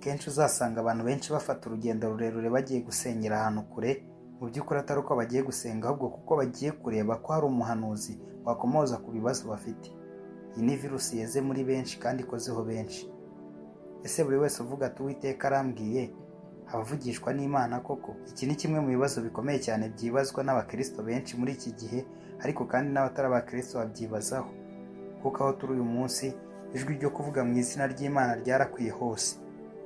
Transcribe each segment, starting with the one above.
kenshi uzasanga abantu benshi bafata urugendo rurerure bagiye gusengera ahantu kure, mu by'ukuri atari uko bagiye gusenga ahubwo kuko bagiye kureba ko hari umuhanuzi wakomoza ku bibazo bafite. Iyi ni virusi yeze muri benshi kandi ikozeho benshi. Ese buri wese uvuga ati Uwiteka arambwiye abavugishwa n'Imana koko? Iki ni kimwe mu bibazo bikomeye cyane byibazwa n'abakristo benshi muri iki gihe, ariko kandi n'abatari abakristo babyibazaho, kuko aho turi uyu munsi ijwi ryo kuvuga mu izina ry'Imana ryarakwiye hose,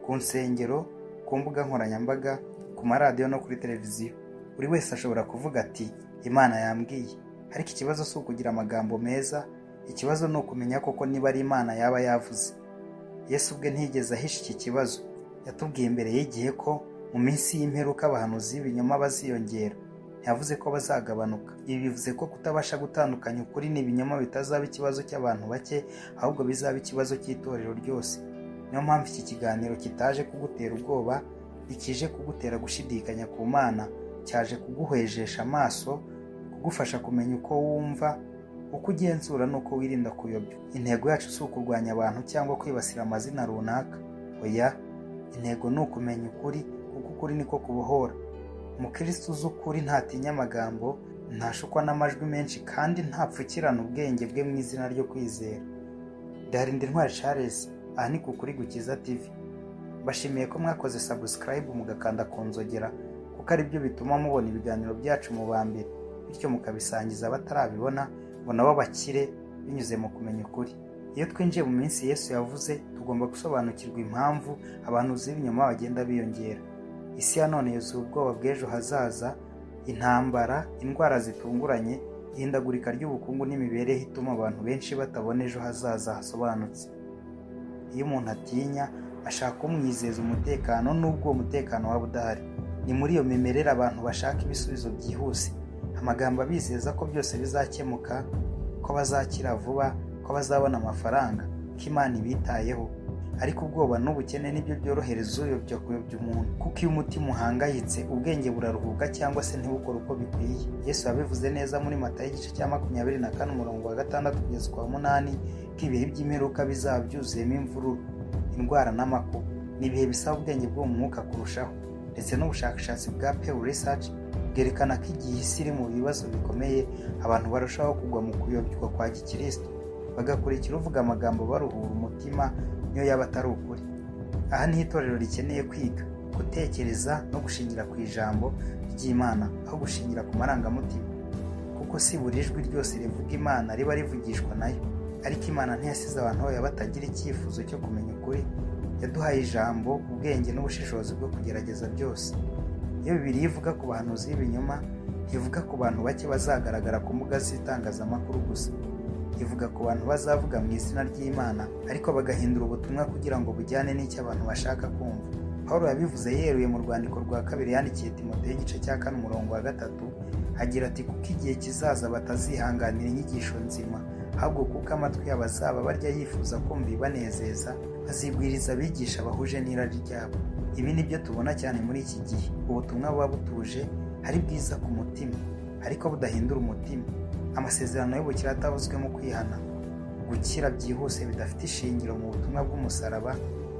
ku nsengero, ku mbuga nkoranyambaga, ku maradiyo no kuri televiziyo. Buri wese ashobora kuvuga ati Imana yambwiye, ariko ikibazo si ukugira amagambo meza, ikibazo ni ukumenya koko niba ari Imana yaba yavuze. Yesu ubwe ntiyigeze ahisha iki kibazo, yatubwiye imbere y'igihe ko mu minsi y'imperuka abahanuzi b'ibinyoma baziyongera, ntiyavuze ko bazagabanuka. Ibi bivuze ko kutabasha gutandukanya ukuri n'ibinyoma bitazaba ikibazo cy'abantu bake, ahubwo bizaba ikibazo cy'itorero ryose. Niyo mpamvu iki kiganiro kitaje kugutera ubwoba, ikije kugutera gushidikanya ku Mana, cyaje kuguhwejesha amaso, kugufasha kumenya uko wumva, uko ugenzura n'uko wirinda kuyobya. Intego yacu si ukurwanya abantu cyangwa kwibasira amazina runaka, oya, intego ni ukumenya ukuri, kuko ukuri niko kubohora. Umukristo uzi ukuri ntatinya amagambo, ntashukwa n'amajwi menshi, kandi ntapfukirana ubwenge bwe mu izina ryo kwizera. Darindintwari Charles, aha ni ku Kuri Gukiza TV. Mbashimiye ko mwakoze subscribe mugakanda ku nzogera, kuko ari byo bituma mubona ibiganiro byacu mu ba mbere, bityo mukabisangiza abatarabibona ngo nabo bakire binyuze mu kumenya ukuri. Iyo twinjiye mu minsi Yesu yavuze, tugomba gusobanukirwa impamvu abahanuzi b'ibinyoma bagenda biyongera. Isi ya none yuzuye ubwoba bw'ejo hazaza, intambara, indwara zitunguranye, ihindagurika ry'ubukungu n'imibereho ituma abantu benshi batabona ejo hazaza hasobanutse. Iyo umuntu atinya, ashaka umwizeza umutekano n'ubwo uwo mutekano waba udahari. Ni muri iyo mimerere abantu bashaka ibisubizo byihuse, amagambo abizeza ko byose bizakemuka, ko bazakira vuba, ko bazabona amafaranga, ko Imana ibitayeho. Ariko ubwoba n'ubukene nibyo byorohereza uyobya kuyobya umuntu, kuko iyo umutima uhangayitse ubwenge buraruhuka cyangwa se ntibukore uko bikwiye. Yesu yabivuze neza muri Matayo igice cya 24 umurongo wa 6 kugeza kwa 8 ko ibihe by'imperuka bizaba byuzuyemo imvururu, indwara n'amakuba. Ni ibihe bisaba ubwenge bwo mu mwuka kurushaho, ndetse n'ubushakashatsi bwa Pew Research bwerekana ko igihe isi iri mu bibazo bikomeye, abantu barushaho kugwa mu kuyobywa kwa gikristo, bagakurikira uvuga amagambo baruhura umutima niyo yaba atari ukuri. Aha ni itorero rikeneye kwiga, gutekereza no gushingira ku ijambo ry'Imana aho gushingira ku marangamutima, kuko si buri jwi ryose rivuga Imana riba rivugishwa nayo. Ariko Imana ntiyasize abantu bayo batagira icyifuzo cyo kumenya ukuri. Yaduhaye ijambo, ubwenge n'ubushishozi bwo kugerageza byose. Iyo Bibiliya ivuga ku bahanuzi b'ibinyoma, ntivuga ku bantu bake bazagaragara ku mbuga z'itangazamakuru gusa. Ivuga ku bantu bazavuga mu izina ry'Imana, ariko bagahindura ubutumwa kugira ngo bujyane n'icyo abantu bashaka kumva. Pawulo yabivuze yeruye mu rwandiko rwa 2 yandikiye Timoteyo igice cya 4 umurongo wa 3, agira ati kuko igihe kizaza batazihanganira inyigisho nzima, ahubwo kuko amatwi yabo azaba barya yifuza kumva ibanezeza, bazibwiriza abigisha bahuje n'irari ryabo. Ibi ni byo tubona cyane muri iki gihe. Ubutumwa buba butuje, ari bwiza ku mutima, ariko budahindura umutima. Amasezerano y'ubukira atavuzwemo kwihana, gukira byihuse bidafite ishingiro mu butumwa bw'umusaraba,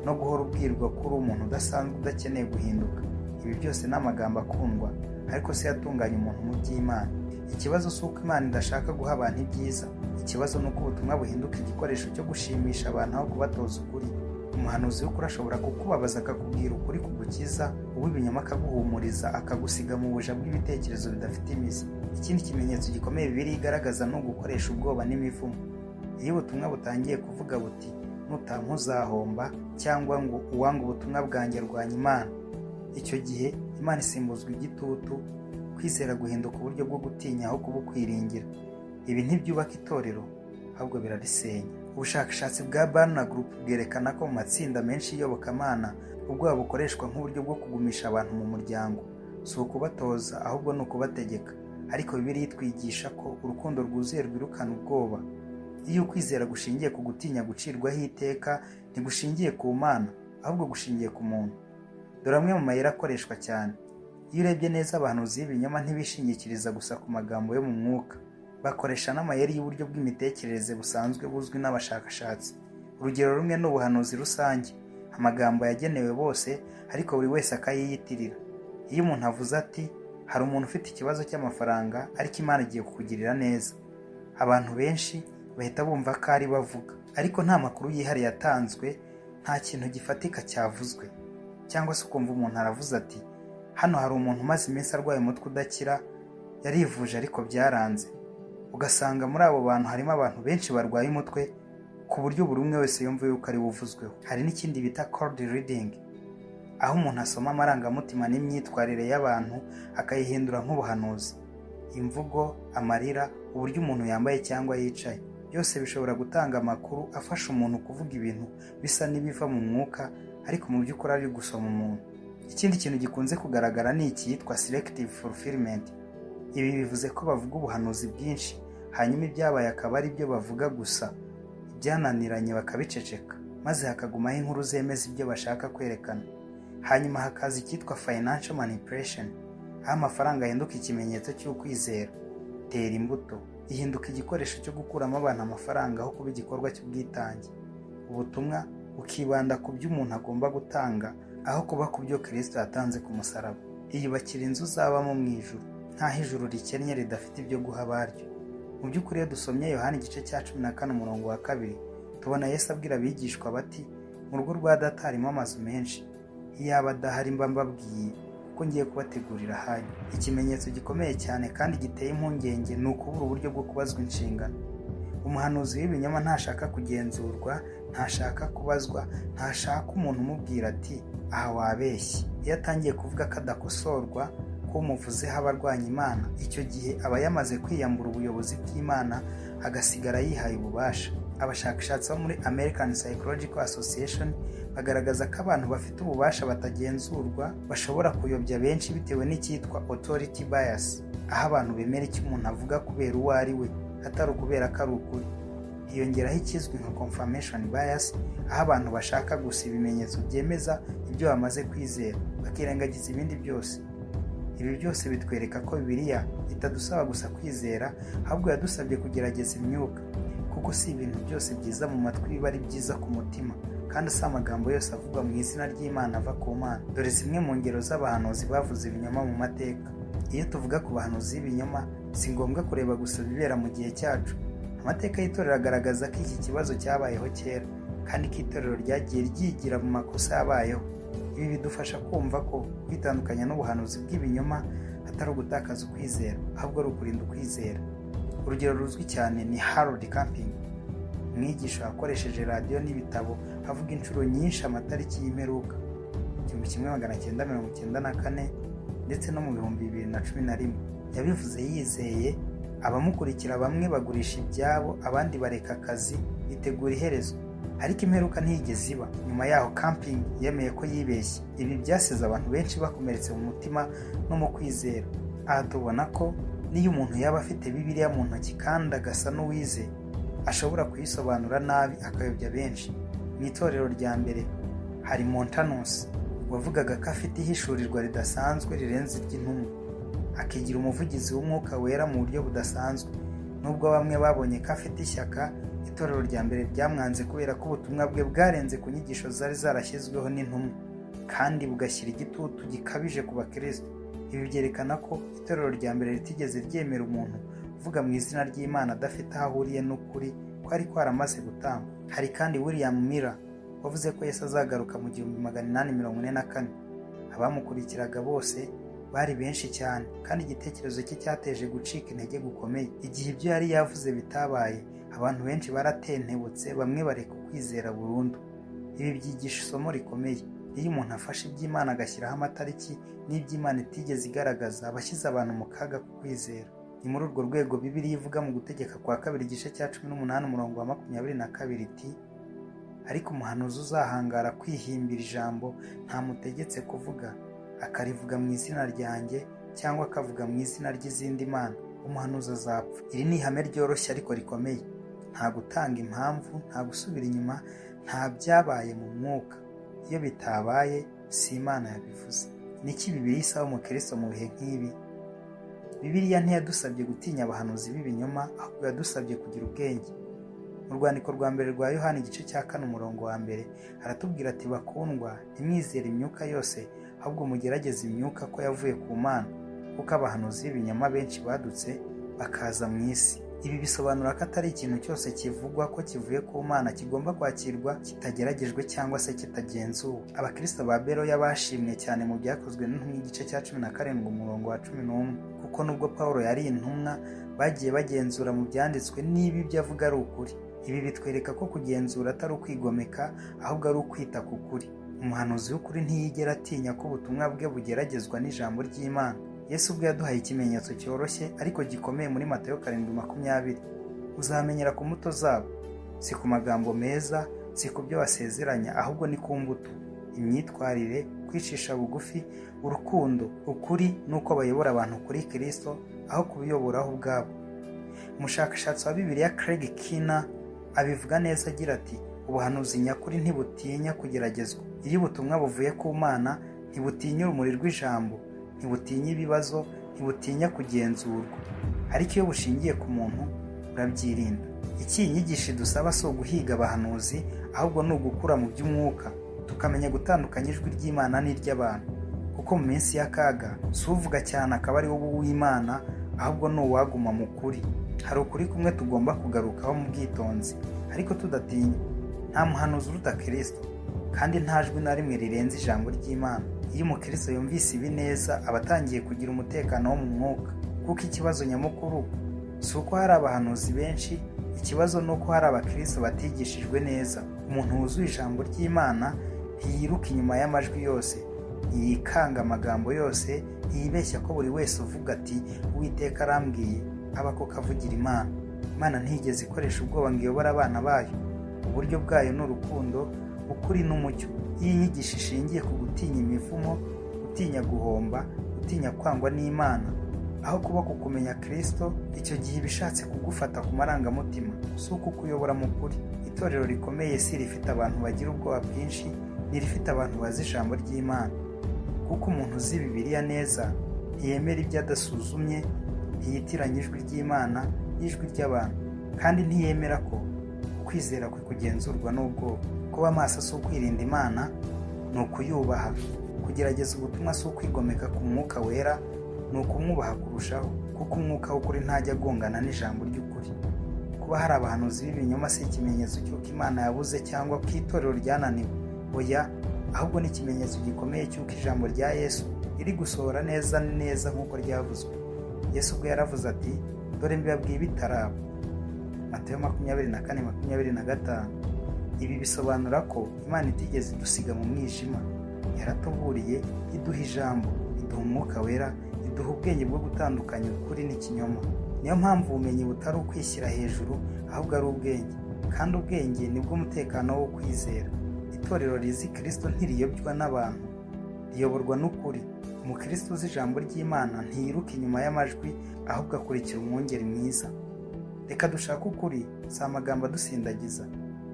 no guhora ubwirwa ko uri umuntu udasanzwe udakeneye guhinduka. Ibi byose ni amagambo akundwa, ariko se yatunganya umuntu mu by'Imana. Ikibazo si uko Imana idashaka guha abantu ibyiza, ikibazo ni uko ubutumwa buhinduka igikoresho cyo gushimisha abantu aho kubatoza ukuri. Umuhanuzi w'ukuri ashobora kukubabaza akakubwira ukuri kugukiza, uw'ibinyoma akaguhumuriza, akagusiga mu buja bw'ibitekerezo bidafite imizi. Ikindi kimenyetso gikomeye Bibiliya igaragaza ni ugukoresha ubwoba n'imivumo. Iyo ubutumwa butangiye kuvuga buti nutampa uzahomba, cyangwa ngo uwanga ubutumwa bwanjye arwanya Imana, icyo gihe Imana isimbuzwa igitutu, kwizera guhinduka uburyo bwo gutinya aho kubukwiringira. Ibi ntibyubaka itorero, ahubwo birarisenya. Ubushakashatsi bwa Barna Group bwerekana ko mu matsinda menshi y'iyobokamana ubwoba bukoreshwa nk'uburyo bwo kugumisha abantu mu muryango. Si ukubatoza, ahubwo ni ukubategeka. Ariko Bibiliya itwigisha ko urukundo rwuzuye rwirukana ubwoba. Iyo ukwizera gushingiye ku gutinya gucirwaho iteka, ntigushingiye ku Mana, ahubwo gushingiye ku muntu. Dore amwe mu mayeri akoreshwa cyane. Iyo urebye neza abahanuzi b'ibinyoma ntibishingikiriza gusa ku magambo yo mu mwuka, bakoresha n'amayeri y'uburyo bw'imitekerereze busanzwe buzwi n'abashakashatsi. Urugero rumwe ni ubuhanuzi rusange. amagambo yagenewe bose ariko buri wese akayiyitirira. Iyo umuntu avuze ati hari umuntu ufite ikibazo cy'amafaranga ariko Imana igiye kukugirira neza, abantu benshi bahita bumva ko ari bavuga, ariko nta makuru yihariye yatanzwe, nta kintu gifatika cyavuzwe. Cyangwa se ukumva umuntu aravuze ati hano hari umuntu umaze iminsi arwaye umutwe udakira, yarivuje ariko byaranze. Ugasanga muri abo bantu harimo abantu benshi barwaye umutwe ku buryo buri umwe wese yumva yuko ari buvuzweho. Hari n'ikindi bita cold reading, aho umuntu asoma amarangamutima n'imyitwarire y'abantu akayihindura nk'ubuhanuzi. Imvugo, amarira, uburyo umuntu yambaye cyangwa yicaye, byose bishobora gutanga amakuru afasha umuntu kuvuga ibintu bisa n'ibiva mu mwuka ariko mu by'ukuri ari gusoma umuntu. Ikindi kintu gikunze kugaragara ni icyitwa selective fulfillment. Ibi bivuze ko bavuga ubuhanuzi bwinshi, hanyuma ibyabaye akaba ari byo bavuga gusa, ibyananiranye bakabiceceka, maze hakagumaho inkuru zemeza ibyo bashaka kwerekana. Hanyuma hakaza icyitwa financial manipulation, aho amafaranga ahinduka ikimenyetso cy'ukwizera. Tera imbuto ihinduka igikoresho cyo gukuramo abantu amafaranga aho kuba igikorwa cy'ubwitange. Ubutumwa ukibanda ku byo umuntu agomba gutanga aho kuba ku byo Kristo yatanze ku musaraba. Iyubakira inzu uzabamo mu ijuru, nkaho ijuru rikennye ridafite ibyo guha abaryo. Mu by'ukuri iyo dusomye Yohana igice cya 14 umurongo wa 2, tubona Yesu abwira abigishwa bati mu rugo rwa Data harimo amazu menshi, iyaba adahari mba mbabwiye kuko ngiye kubategurira hanyu. Ikimenyetso gikomeye cyane kandi giteye impungenge ni ukubura uburyo bwo kubazwa inshingano. Umuhanuzi w'ibinyoma ntashaka kugenzurwa, ntashaka kubazwa, ntashaka umuntu umubwira ati aha wabeshye. Iyo atangiye kuvuga ko adakosorwa, ko umuvuzeho abarwanya Imana, icyo gihe aba yamaze kwiyambura ubuyobozi bw'Imana agasigara yihaye ububasha. Abashakashatsi bo muri American Psychological Association bagaragaza ko abantu bafite ububasha batagenzurwa bashobora kuyobya benshi bitewe n'icyitwa authority bias, aho abantu bemera icyo umuntu avuga kubera uwo ari we atari ukubera ko ari ukuri. Hiyongeraho ikizwi nka confirmation bias, aho abantu bashaka gusa ibimenyetso byemeza ibyo bamaze kwizera bakirengagiza ibindi byose. Ibi byose bitwereka ko Bibiliya itadusaba gusa kwizera, ahubwo yadusabye kugerageza imyuka, kuko si ibintu byose byiza mu matwi biba ari byiza ku mutima, kandi si amagambo yose avugwa mu izina ry'Imana ava ku Mana. Dore zimwe mu ngero z'abahanuzi bavuze ibinyoma mu mateka. Iyo tuvuga ku bahanuzi b'ibinyoma, si ngombwa kureba gusa bibera mu gihe cyacu. Amateka y'itorero agaragaza ko iki kibazo cyabayeho kera, kandi ko itorero ryagiye ryigira mu makosa yabayeho. Ibi bidufasha kumva ko kwitandukanya n'ubuhanuzi bw'ibinyoma atari ugutakaza ukwizera, ahubwo ari ukurinda ukwizera. Urugero ruzwi cyane ni Harold Camping, umwigisha wakoresheje radiyo n'ibitabo avuga inshuro nyinshi amatariki y'imperuka, 1994 ndetse no mu 2011. Yabivuze yizeye, abamukurikira bamwe bagurisha ibyabo, abandi bareka akazi, bitegura iherezo. Ariko imperuka ntiyigeze iba. Nyuma yaho Camping yemeye ko yibeshye. Ibi byasize abantu benshi bakomeretse mu mutima no mu kwizera. Aha tubona ko niyo umuntu yaba afite Bibiliya mu ntoki kandi agasa n'uwize, ashobora kuyisobanura nabi akayobya benshi. Mu itorero rya mbere hari Montanus wavugaga ko afite ihishurirwa ridasanzwe rirenze iry'intumwa, akigira umuvugizi w'umwuka wera mu buryo budasanzwe. Nubwo bamwe babonye ko afite ishyaka, itorero rya mbere ryamwanze kubera ko ubutumwa bwe bwarenze ku nyigisho zari zarashyizweho n'intumwa, kandi bugashyira igitutu gikabije ku bakristo. Ibi byerekana ko itorero rya mbere ritigeze ryemera umuntu uvuga mu izina ry'Imana adafite aho ahuriye n'ukuri kwari kwaramaze gutangwa. Hari kandi William Miller wavuze ko Yesu azagaruka mu 1844. Abamukurikiraga bose bari benshi cyane, kandi igitekerezo cye cyateje gucika intege gukomeye. Igihe ibyo yari yavuze bitabaye, abantu benshi baratentebutse, bamwe bareka ukwizera burundu. Ibi byigisha isomo rikomeye. Iyo umuntu afashe iby'Imana agashyiraho amatariki n'iby'Imana itigeze igaragaza, abashyize abantu mu kaga ku kwizera. Ni muri urwo rwego Bibiliya ivuga mu Gutegeka kwa 2 igice cya 18 umurongo wa 22 iti ariko umuhanuzi uzahangara kwihimbira ijambo ntamutegetse kuvuga, akarivuga mu izina ryanjye cyangwa akavuga mu izina ry'izindi mana, umuhanuzi azapfa. Iri ni ihame ryoroshye ariko rikomeye. Nta gutanga impamvu, nta gusubira inyuma, nta byabaye mu mwuka. Iyo bitabaye, si Imana yabivuze. Niki Bibiliya isaba umukristo mu bihe nk'ibi? Bibiliya ntiyadusabye gutinya abahanuzi b'ibinyoma, ahubwo yadusabye kugira ubwenge. Mu rwandiko rwa mbere rwa Yohana igice cya 4 umurongo wa mbere aratubwira ati bakundwa, ntimwizere imyuka yose, ahubwo mugerageze imyuka ko yavuye ku Mana, kuko abahanuzi b'ibinyoma benshi badutse bakaza mu isi. Ibi bisobanura ko atari ikintu cyose kivugwa ko kivuye ku Mana kigomba kwakirwa kitageragejwe cyangwa se kitagenzuwe. Abakristo ba Beroya bashimwe cyane mu byakozwe n'intumwa igice cya 17 umurongo wa 11, kuko nubwo Pawulo yari intumwa bagiye bagenzura mu byanditswe niba ibyo avuga ari ukuri. Ibi bitwereka ko kugenzura atari ukwigomeka, ahubwo ari ukwita ku kuri. Umuhanuzi w'ukuri ntiyigera atinya ko ubutumwa bwe bugeragezwa n'ijambo ry'Imana. Yesu ubwo yaduhaye ikimenyetso cyoroshye ariko gikomeye muri Matayo 7:20. Uzamenyera ku mbuto zabo. Si ku magambo meza, si ku byo basezeranya, ahubwo ni ku mbuto. Imyitwarire, kwicisha bugufi, urukundo, ukuri nuko bayobora abantu kuri Kristo aho kubiyoboraho ubwabo. Umushakashatsi wa Bibiliya Craig Keener abivuga neza agira ati ubuhanuzi nyakuri ntibutinya kugeragezwa. Iyo ubutumwa buvuye ku Mana ntibutinya urumuri rw'ijambo, ntibutinya ibibazo, ntibutinya kugenzurwa. Ariko iyo bushingiye ku muntu urabyirinda. Iki inyigisho dusaba si uguhiga abahanuzi, ahubwo ni ugukura mu by'umwuka, tukamenya gutandukanya ijwi ry'Imana n'iry'abantu. Kuko mu minsi y'akaga si uvuga cyane akaba ari wowe w'Imana, ahubwo ni uwaguma mu kuri. Hari ukuri kumwe tugomba kugarukaho mu bwitonzi, ariko tudatinya. Nta muhanuzi uruta Kristo, kandi nta jwi na rimwe rirenze ijambo ry'Imana. Iyo umukristo yumvise ibi neza aba atangiye kugira umutekano wo mu mwuka, kuko ikibazo nyamukuru si uko hari abahanuzi benshi, ikibazo ni uko hari abakristo batigishijwe neza. Umuntu wuzuye ijambo ry'Imana ntiyiruka inyuma y'amajwi yose, ntiyikanga amagambo yose, ntiyibeshya ko buri wese uvuga ati Uwiteka arambwiye aba ko kavugira Imana. Imana ntigeze ikoresha ubwoba ngo iyobore abana bayo. Uburyo bwayo ni urukundo, ukuri n'umucyo. Iyi nyigisho ishingiye ku gutinya imivumo, gutinya guhomba, gutinya kwangwa n'Imana, aho kuba ku kumenya Kristo. Icyo gihe bishatse kugufata ku marangamutima, si uko kuyobora mu kuri. Itorero rikomeye si rifite abantu bagira ubwoba bwinshi, ni rifite abantu bazi ijambo ry'Imana. Kuko umuntu uzi Bibiliya neza ntiyemera ibyo adasuzumye, ntiyitiranya ijwi ry'Imana n'ijwi ry'abantu, kandi ntiyemera ko ukwizera kwe kugenzurwa n'ubwoba. Kuba maso si ukwirinda Imana, ni ukuyubaha. Kugerageza ubutumwa si ukwigomeka ku mwuka wera, ni ukumwubaha kurushaho, kuko umwuka w'ukuri ntajya agongana n'ijambo ry'ukuri. Kuba hari abahanuzi b'ibinyoma si ikimenyetso cy'uko Imana yabuze cyangwa ko itorero ryananiwe. Oya, ahubwo ni ikimenyetso gikomeye cy'uko ijambo rya Yesu riri gusohora neza nk'uko ryavuzwe. Yesu ubwo yaravuze ati dore mbibabwiye bitaraba. Matayo 24:25. Ibi bisobanura ko Imana itigeze idusiga mu mwijima. Yaratuburiye, iduha ijambo, iduha umwuka wera, iduha ubwenge bwo gutandukanya ukuri n'ikinyoma. Niyo mpamvu ubumenyi butari ukwishyira hejuru, ahubwo ari ubwenge, kandi ubwenge nibwo umutekano wo kwizera. Itorero rizi Kristo ntiriyobywa n'abantu, riyoborwa n'ukuri. Umukristo uzi ijambo ry'Imana ntiyiruka inyuma y'amajwi, ahubwo akurikira umwungeri mwiza. Reka dushake ukuri, si amagambo adusindagiza,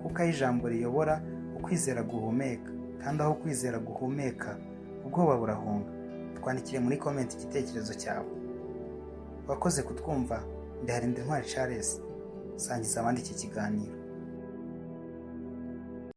kuko aho ijambo riyobora ukwizera guhumeka, kandi aho kwizera guhumeka ubwoba burahunga. Twandikire muri comment igitekerezo cyawe. Wakoze kutwumva. Ndaharindira Intwari Charles. Sangiza abandi iki kiganiro.